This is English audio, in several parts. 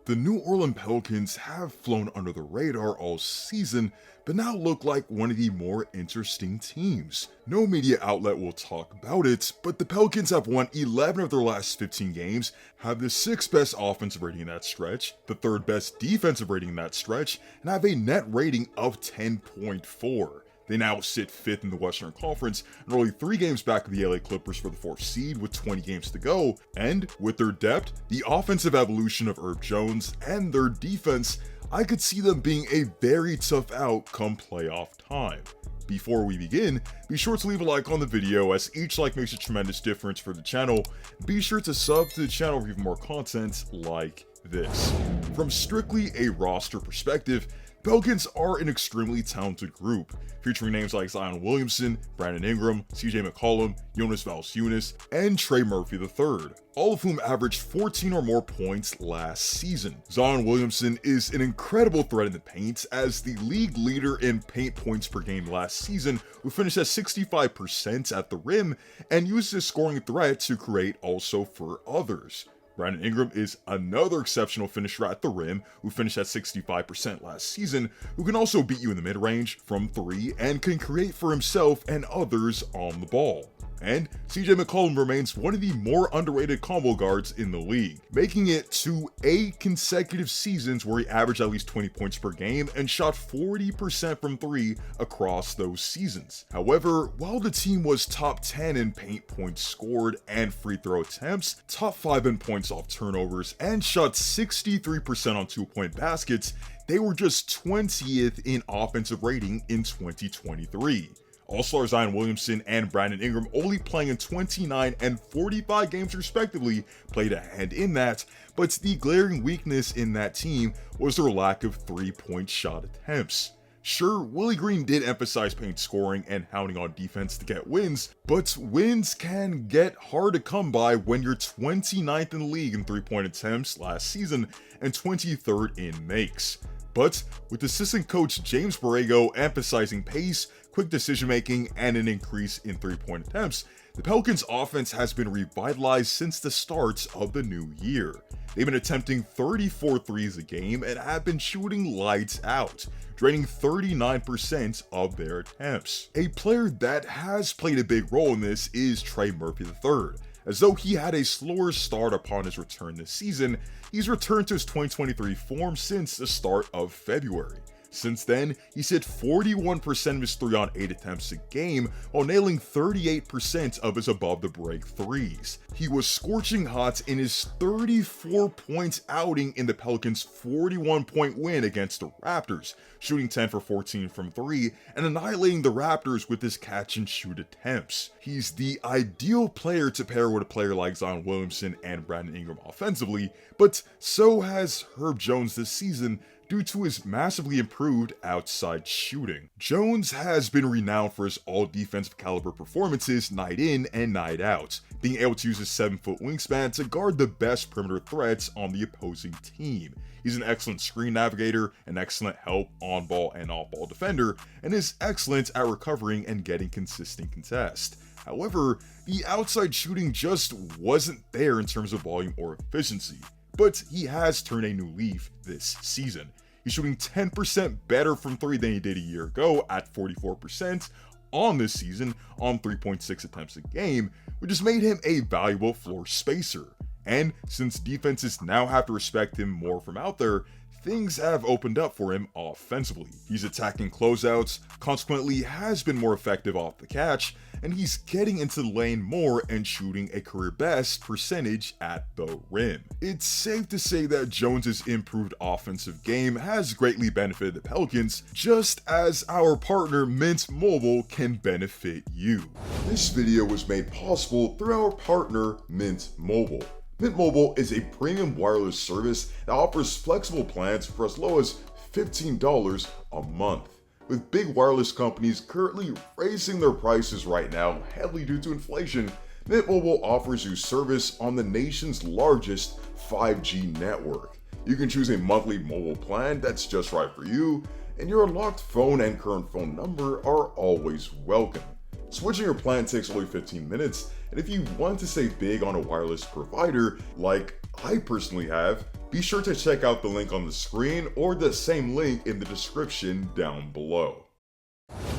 The New Orleans Pelicans have flown under the radar all season, but now look like one of the more interesting teams. No media outlet will talk about it, but the Pelicans have won 11 of their last 15 games, have the 6th best offensive rating in that stretch, the 3rd best defensive rating in that stretch, and have a net rating of 10.4. They now sit 5th in the Western Conference and are only 3 games back of the LA Clippers for the 4th seed with 20 games to go. And with their depth, the offensive evolution of Herb Jones, and their defense, I could see them being a very tough out come playoff time. Before we begin, be sure to leave a like on the video as each like makes a tremendous difference for the channel. Be sure to sub to the channel for even more content like this. From strictly a roster perspective, Pelicans are an extremely talented group, featuring names like Zion Williamson, Brandon Ingram, CJ McCollum, Jonas Valanciunas, and Trey Murphy III, all of whom averaged 14 or more points last season. Zion Williamson is an incredible threat in the paint as the league leader in paint points per game last season, who finished at 65% at the rim and used his scoring threat to create also for others. Brandon Ingram is another exceptional finisher at the rim who finished at 65% last season, who can also beat you in the mid-range from 3 and can create for himself and others on the ball. And CJ McCollum remains one of the more underrated combo guards in the league, making it to 8 consecutive seasons where he averaged at least 20 points per game and shot 40% from 3 across those seasons. However, while the team was top 10 in paint points scored and free throw attempts, top 5 in points off turnovers, and shot 63% on 2-point baskets, they were just 20th in offensive rating in 2023. All-Star Zion Williamson and Brandon Ingram, only playing in 29 and 45 games respectively, played a hand in that, but the glaring weakness in that team was their lack of 3-point shot attempts. Sure, Willie Green did emphasize paint scoring and hounding on defense to get wins, but wins can get hard to come by when you're 29th in the league in 3-point attempts last season and 23rd in makes. But with assistant coach James Borrego emphasizing pace, quick decision making, and an increase in 3-point attempts, the Pelicans offense has been revitalized since the start of the new year. They've been attempting 34 threes a game and have been shooting lights out, draining 39% of their attempts. A player that has played a big role in this is Trey Murphy III. As though he had a slower start upon his return this season, he's returned to his 2023 form since the start of February. Since then, he's hit 41% of his 3-on-8 attempts a game, while nailing 38% of his above-the-break threes. He was scorching hot in his 34-point outing in the Pelicans' 41-point win against the Raptors, shooting 10 for 14 from 3 and annihilating the Raptors with his catch-and-shoot attempts. He's the ideal player to pair with a player like Zion Williamson and Brandon Ingram offensively, but so has Herb Jones this season, due to his massively improved outside shooting. Jones has been renowned for his all-defensive caliber performances night in and night out, being able to use his 7-foot wingspan to guard the best perimeter threats on the opposing team. He's an excellent screen navigator, an excellent help on-ball and off-ball defender, and is excellent at recovering and getting consistent contests. However, the outside shooting just wasn't there in terms of volume or efficiency. But he has turned a new leaf this season. He's shooting 10% better from 3 than he did a year ago at 44% on this season on 3.6 attempts a game, which has made him a valuable floor spacer. And since defenses now have to respect him more from out there, things have opened up for him offensively. He's attacking closeouts, consequently has been more effective off the catch, and he's getting into the lane more and shooting a career best percentage at the rim. It's safe to say that Jones's improved offensive game has greatly benefited the Pelicans, just as our partner Mint Mobile can benefit you. This video was made possible through our partner Mint Mobile. Mint Mobile is a premium wireless service that offers flexible plans for as low as $15 a month. With big wireless companies currently raising their prices right now, heavily due to inflation, Mint Mobile offers you service on the nation's largest 5G network. You can choose a monthly mobile plan that's just right for you, and your unlocked phone and current phone number are always welcome. Switching your plan takes only 15 minutes, and if you want to save big on a wireless provider, like I personally have, Be sure to check out the link on the screen or the same link in the description down below.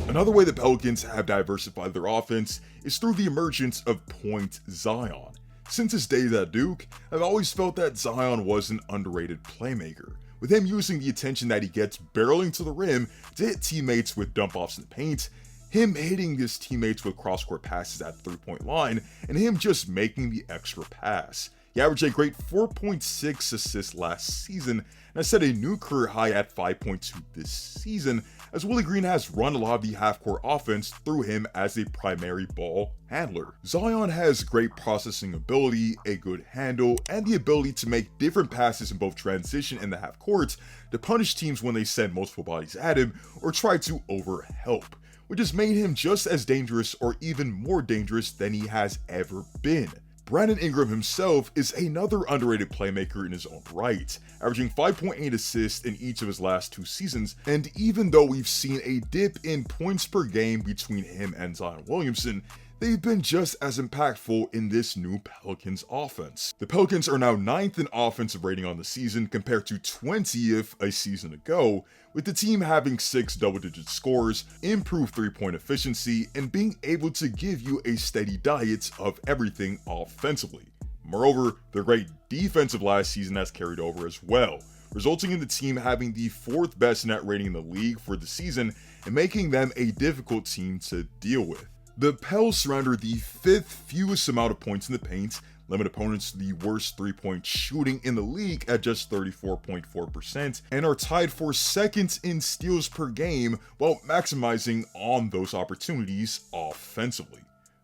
Another way the Pelicans have diversified their offense is through the emergence of Point Zion. Since his days at Duke, I've always felt that Zion was an underrated playmaker, with him using the attention that he gets barreling to the rim to hit teammates with dump-offs in the paint, him hitting his teammates with cross-court passes at the three-point line, and him just making the extra pass. He averaged a great 4.6 assists last season, and has set a new career high at 5.2 this season, as Willie Green has run a lot of the half-court offense through him as a primary ball handler. Zion has great processing ability, a good handle, and the ability to make different passes in both transition and the half court to punish teams when they send multiple bodies at him or try to overhelp, which has made him just as dangerous or even more dangerous than he has ever been. Brandon Ingram himself is another underrated playmaker in his own right, averaging 5.8 assists in each of his last 2 seasons, and even though we've seen a dip in points per game between him and Zion Williamson, they've been just as impactful in this new Pelicans offense. The Pelicans are now 9th in offensive rating on the season compared to 20th a season ago, with the team having 6 double-digit scores, improved 3-point efficiency, and being able to give you a steady diet of everything offensively. Moreover, their great defensive last season has carried over as well, resulting in the team having the 4th best net rating in the league for the season and making them a difficult team to deal with. The Pels surrender the 5th fewest amount of points in the paint, limit opponents to the worst 3-point shooting in the league at just 34.4%, and are tied for 2nd in steals per game while maximizing on those opportunities offensively.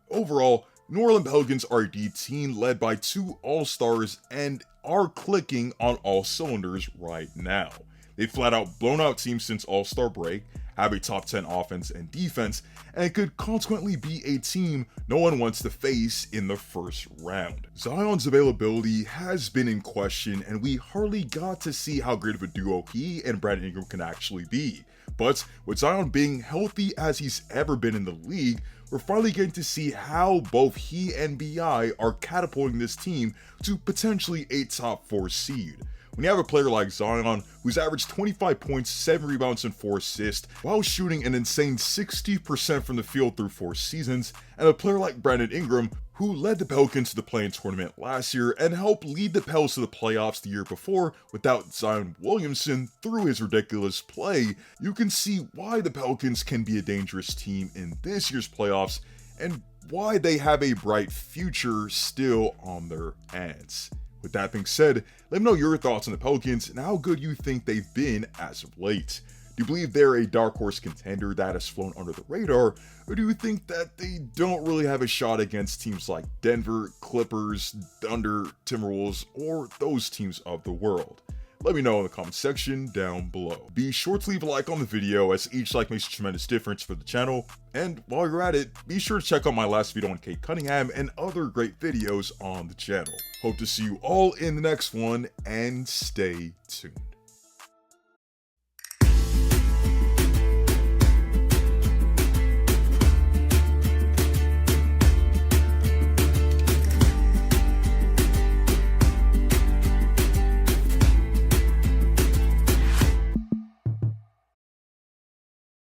Overall, New Orleans Pelicans are a deep team led by 2 All-Stars and are clicking on all cylinders right now. They've flat out blown out teams since All-Star break, have a top 10 offense and defense, and could consequently be a team no one wants to face in the first round. Zion's availability has been in question, and we hardly got to see how great of a duo he and Brandon Ingram can actually be. But with Zion being healthy as he's ever been in the league, we're finally getting to see how both he and BI are catapulting this team to potentially a top 4 seed. When you have a player like Zion, who's averaged 25 points, 7 rebounds, and 4 assists, while shooting an insane 60% from the field through 4 seasons, and a player like Brandon Ingram, who led the Pelicans to the play-in tournament last year and helped lead the Pels to the playoffs the year before without Zion Williamson through his ridiculous play, you can see why the Pelicans can be a dangerous team in this year's playoffs and why they have a bright future still on their hands. With that being said, let me know your thoughts on the Pelicans and how good you think they've been as of late. Do you believe they're a dark horse contender that has flown under the radar, or do you think that they don't really have a shot against teams like Denver, Clippers, Thunder, Timberwolves, or those teams of the world? Let me know in the comment section down below. Be sure to leave a like on the video, as each like makes a tremendous difference for the channel. And while you're at it, be sure to check out my last video on Kate Cunningham and other great videos on the channel. Hope to see you all in the next one, and stay tuned.